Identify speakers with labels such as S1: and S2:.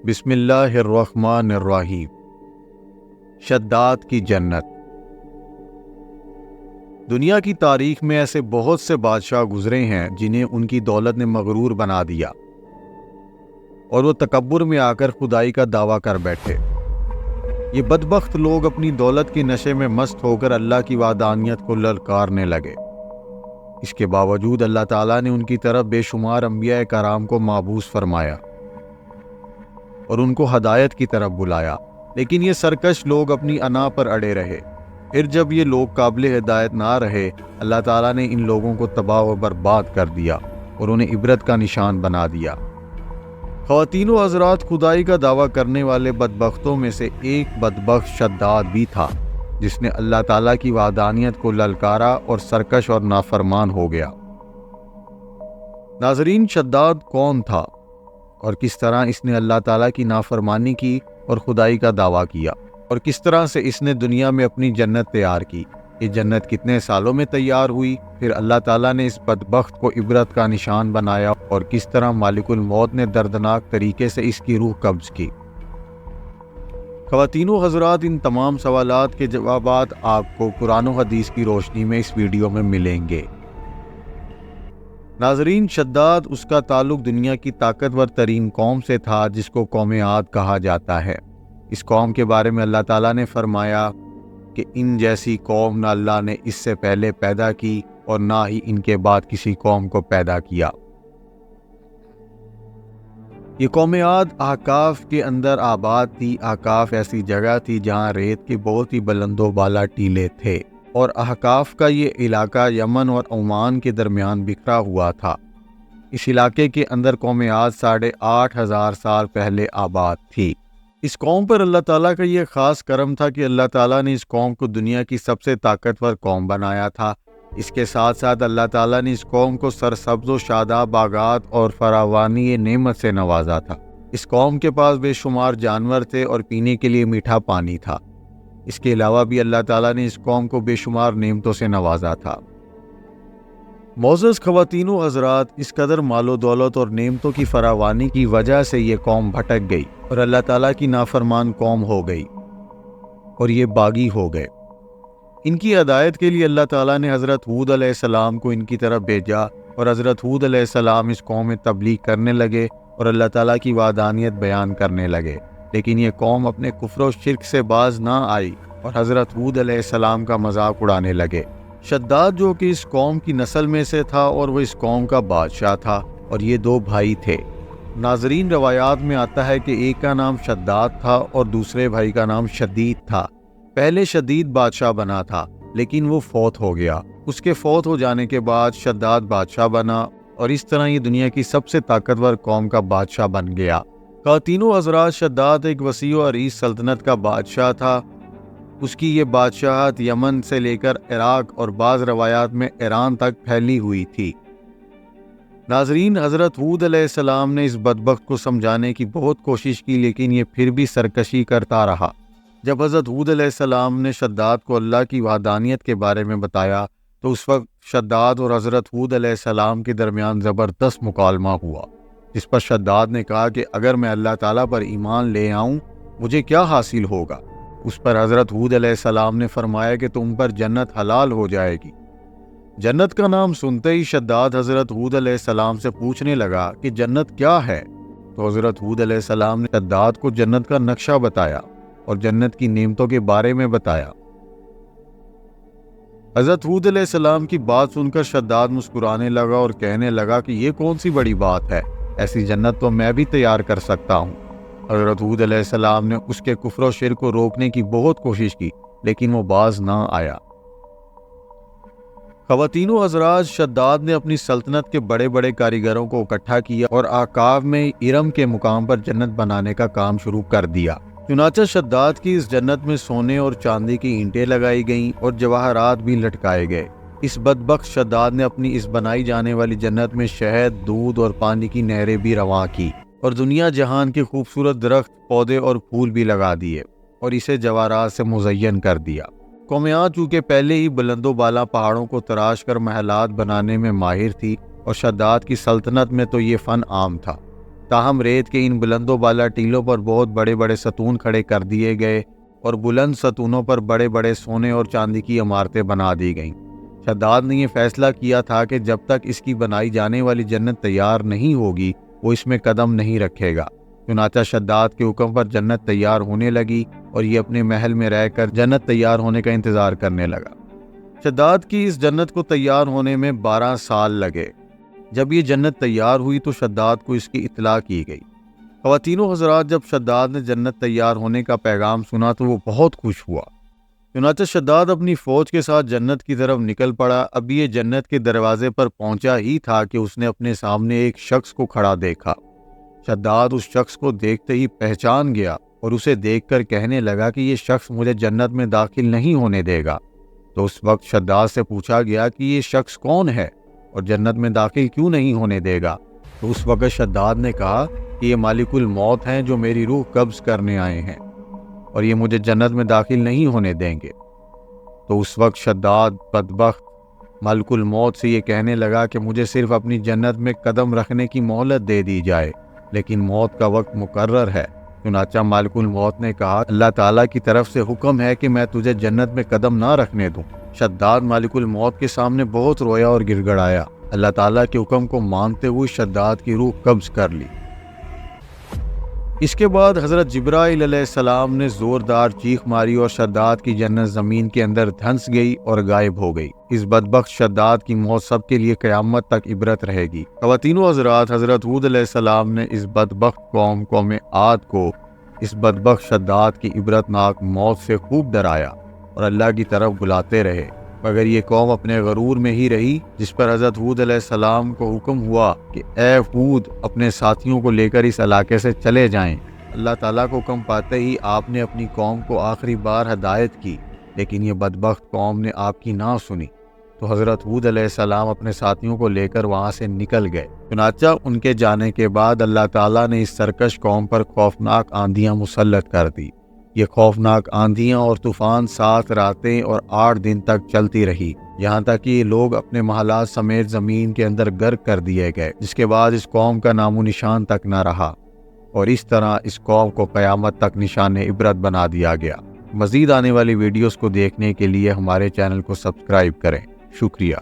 S1: بسم اللہ الرحمن الرحیم۔ شداد کی جنت۔ دنیا کی تاریخ میں ایسے بہت سے بادشاہ گزرے ہیں جنہیں ان کی دولت نے مغرور بنا دیا اور وہ تکبر میں آ کر خدائی کا دعویٰ کر بیٹھے۔ یہ بدبخت لوگ اپنی دولت کے نشے میں مست ہو کر اللہ کی وحدانیت کو للکارنے لگے۔ اس کے باوجود اللہ تعالیٰ نے ان کی طرف بے شمار انبیاء کرام کو مابعوث فرمایا اور ان کو ہدایت کی طرف بلایا، لیکن یہ سرکش لوگ اپنی انا پر اڑے رہے۔ پھر جب یہ لوگ قابل ہدایت نہ رہے، اللہ تعالیٰ نے ان لوگوں کو تباہ و برباد کر دیا اور انہیں عبرت کا نشان بنا دیا۔ خواتین و حضرات، خدائی کا دعویٰ کرنے والے بدبختوں میں سے ایک بدبخت شداد بھی تھا، جس نے اللہ تعالیٰ کی وحدانیت کو للکارا اور سرکش اور نافرمان ہو گیا۔ ناظرین، شداد کون تھا اور کس طرح اس نے اللہ تعالیٰ کی نافرمانی کی اور خدائی کا دعویٰ کیا، اور کس طرح سے اس نے دنیا میں اپنی جنت تیار کی؟ یہ جنت کتنے سالوں میں تیار ہوئی؟ پھر اللہ تعالیٰ نے اس بدبخت کو عبرت کا نشان بنایا اور کس طرح مالک الموت نے دردناک طریقے سے اس کی روح قبض کی؟ خواتین و حضرات، ان تمام سوالات کے جوابات آپ کو قرآن و حدیث کی روشنی میں اس ویڈیو میں ملیں گے۔ ناظرین، شداد اس کا تعلق دنیا کی طاقتور ترین قوم سے تھا جس کو قوم عاد کہا جاتا ہے۔ اس قوم کے بارے میں اللہ تعالیٰ نے فرمایا کہ ان جیسی قوم نہ اللہ نے اس سے پہلے پیدا کی اور نہ ہی ان کے بعد کسی قوم کو پیدا کیا۔ یہ قوم عاد احقاف کے اندر آباد تھی۔ احقاف ایسی جگہ تھی جہاں ریت کے بہت ہی بلند و بالا ٹیلے تھے، اور احقاف کا یہ علاقہ یمن اور عمان کے درمیان بکھرا ہوا تھا۔ اس علاقے کے اندر قوم عاد 8,500 سال پہلے آباد تھی۔ اس قوم پر اللہ تعالیٰ کا یہ خاص کرم تھا کہ اللہ تعالیٰ نے اس قوم کو دنیا کی سب سے طاقتور قوم بنایا تھا۔ اس کے ساتھ ساتھ اللہ تعالیٰ نے اس قوم کو سرسبز و شاداب باغات اور فراوانی نعمت سے نوازا تھا۔ اس قوم کے پاس بے شمار جانور تھے اور پینے کے لیے میٹھا پانی تھا۔ اس کے علاوہ بھی اللہ تعالیٰ نے اس قوم کو بے شمار نعمتوں سے نوازا تھا۔ معزز خواتین و حضرات، اس قدر مال و دولت اور نعمتوں کی فراوانی کی وجہ سے یہ قوم بھٹک گئی اور اللہ تعالیٰ کی نافرمان قوم ہو گئی اور یہ باغی ہو گئے۔ ان کی ہدایت کے لیے اللہ تعالیٰ نے حضرت ہود علیہ السلام کو ان کی طرف بھیجا، اور حضرت ہود علیہ السلام اس قوم میں تبلیغ کرنے لگے اور اللہ تعالیٰ کی وحدانیت بیان کرنے لگے، لیکن یہ قوم اپنے کفر و شرک سے باز نہ آئی اور حضرت ہود علیہ السلام کا مذاق اڑانے لگے۔ شداد جو کہ اس قوم کی نسل میں سے تھا اور وہ اس قوم کا بادشاہ تھا، اور یہ دو بھائی تھے۔ ناظرین، روایات میں آتا ہے کہ ایک کا نام شداد تھا اور دوسرے بھائی کا نام شدید تھا۔ پہلے شدید بادشاہ بنا تھا، لیکن وہ فوت ہو گیا۔ اس کے فوت ہو جانے کے بعد شداد بادشاہ بنا، اور اس طرح یہ دنیا کی سب سے طاقتور قوم کا بادشاہ بن گیا۔ خواتین و حضرات، شداد ایک وسیع و عریض سلطنت کا بادشاہ تھا۔ اس کی یہ بادشاہت یمن سے لے کر عراق اور بعض روایات میں ایران تک پھیلی ہوئی تھی۔ ناظرین، حضرت ہود علیہ السلام نے اس بدبخت کو سمجھانے کی بہت کوشش کی، لیکن یہ پھر بھی سرکشی کرتا رہا۔ جب حضرت ہود علیہ السلام نے شداد کو اللہ کی وحدانیت کے بارے میں بتایا تو اس وقت شداد اور حضرت ہود علیہ السلام کے درمیان زبردست مکالمہ ہوا، جس پر شداد نے کہا کہ اگر میں اللہ تعالیٰ پر ایمان لے آؤں مجھے کیا حاصل ہوگا؟ اس پر حضرت ہود علیہ السلام نے فرمایا کہ تم پر جنت حلال ہو جائے گی۔ جنت کا نام سنتے ہی شداد حضرت ہود علیہ السلام سے پوچھنے لگا کہ جنت کیا ہے؟ تو حضرت ہود علیہ السلام نے شداد کو جنت کا نقشہ بتایا اور جنت کی نعمتوں کے بارے میں بتایا۔ حضرت ہود علیہ السلام کی بات سن کر شداد مسکرانے لگا اور کہنے لگا کہ یہ کون سی بڑی بات ہے، ایسی جنت تو میں بھی تیار کر سکتا ہوں۔ حضرت ہود علیہ السلام نے اس کے کفر و شرک کو روکنے کی بہت کوشش کی، لیکن وہ باز نہ آیا۔ خواتین و حضرات، شداد نے اپنی سلطنت کے بڑے بڑے کاریگروں کو اکٹھا کیا اور احقاف میں ارم کے مقام پر جنت بنانے کا کام شروع کر دیا۔ چنانچہ شداد کی اس جنت میں سونے اور چاندی کی اینٹیں لگائی گئیں اور جواہرات بھی لٹکائے گئے۔ اس بدبخت شداد نے اپنی اس بنائی جانے والی جنت میں شہد، دودھ اور پانی کی نہریں بھی رواں کی، اور دنیا جہان کے خوبصورت درخت، پودے اور پھول بھی لگا دیے اور اسے جواہرات سے مزین کر دیا۔ قوم عاد چونکہ پہلے ہی بلند و بالا پہاڑوں کو تراش کر محلات بنانے میں ماہر تھی، اور شداد کی سلطنت میں تو یہ فن عام تھا۔ تاہم ریت کے ان بلند و بالا ٹیلوں پر بہت بڑے بڑے ستون کھڑے کر دیے گئے اور بلند ستونوں پر بڑے بڑے سونے اور چاندی کی عمارتیں بنا دی گئیں۔ شداد نے یہ فیصلہ کیا تھا کہ جب تک اس کی بنائی جانے والی جنت تیار نہیں ہوگی وہ اس میں قدم نہیں رکھے گا۔ چنانچہ شداد کے حکم پر جنت تیار ہونے لگی اور یہ اپنے محل میں رہ کر جنت تیار ہونے کا انتظار کرنے لگا۔ شداد کی اس جنت کو تیار ہونے میں 12 سال لگے۔ جب یہ جنت تیار ہوئی تو شداد کو اس کی اطلاع کی گئی۔ خواتین و حضرات، جب شداد نے جنت تیار ہونے کا پیغام سنا تو وہ بہت خوش ہوا۔ چنانچہ شداد اپنی فوج کے ساتھ جنت کی طرف نکل پڑا۔ اب یہ جنت کے دروازے پر پہنچا ہی تھا کہ اس نے اپنے سامنے ایک شخص کو کھڑا دیکھا۔ شداد اس شخص کو دیکھتے ہی پہچان گیا اور اسے دیکھ کر کہنے لگا کہ یہ شخص مجھے جنت میں داخل نہیں ہونے دے گا۔ تو اس وقت شداد سے پوچھا گیا کہ یہ شخص کون ہے اور جنت میں داخل کیوں نہیں ہونے دے گا؟ تو اس وقت شداد نے کہا کہ یہ مالک الموت ہیں جو میری روح قبض کرنے آئے ہیں اور یہ مجھے جنت میں داخل نہیں ہونے دیں گے۔ تو اس وقت شداد بدبخت مالک الموت سے یہ کہنے لگا کہ مجھے صرف اپنی جنت میں قدم رکھنے کی مہلت دے دی جائے، لیکن موت کا وقت مقرر ہے۔ چنانچہ مالک الموت نے کہا اللہ تعالیٰ کی طرف سے حکم ہے کہ میں تجھے جنت میں قدم نہ رکھنے دوں۔ شداد مالک الموت کے سامنے بہت رویا اور گڑ گڑایا۔ اللہ تعالیٰ کے حکم کو مانتے ہوئے شداد کی روح قبض کر لی۔ اس کے بعد حضرت جبرائیل علیہ السلام نے زوردار چیخ ماری اور شداد کی جنت زمین کے اندر دھنس گئی اور غائب ہو گئی۔ اس بدبخت شداد کی موت سب کے لیے قیامت تک عبرت رہے گی۔ خواتین و حضرات، حضرت ہود علیہ السلام نے اس بدبخت قوم عاد کو اس بدبخت شداد کی عبرتناک موت سے خوب ڈرایا اور اللہ کی طرف بلاتے رہے، مگر یہ قوم اپنے غرور میں ہی رہی، جس پر حضرت ہود علیہ السلام کو حکم ہوا کہ اے ہود اپنے ساتھیوں کو لے کر اس علاقے سے چلے جائیں۔ اللہ تعالیٰ کو حکم پاتے ہی آپ نے اپنی قوم کو آخری بار ہدایت کی، لیکن یہ بدبخت قوم نے آپ کی نہ سنی۔ تو حضرت ہود علیہ السلام اپنے ساتھیوں کو لے کر وہاں سے نکل گئے۔ چنانچہ ان کے جانے کے بعد اللہ تعالیٰ نے اس سرکش قوم پر خوفناک آندیاں مسلط کر دی۔ یہ خوفناک آندیاں اور طوفان 7 راتیں اور 8 دن تک چلتی رہی، یہاں تک کہ یہ لوگ اپنے محلات سمیت زمین کے اندر غرق کر دیے گئے، جس کے بعد اس قوم کا نام و نشان تک نہ رہا، اور اس طرح اس قوم کو قیامت تک نشان عبرت بنا دیا گیا۔ مزید آنے والی ویڈیوز کو دیکھنے کے لیے ہمارے چینل کو سبسکرائب کریں۔ شکریہ۔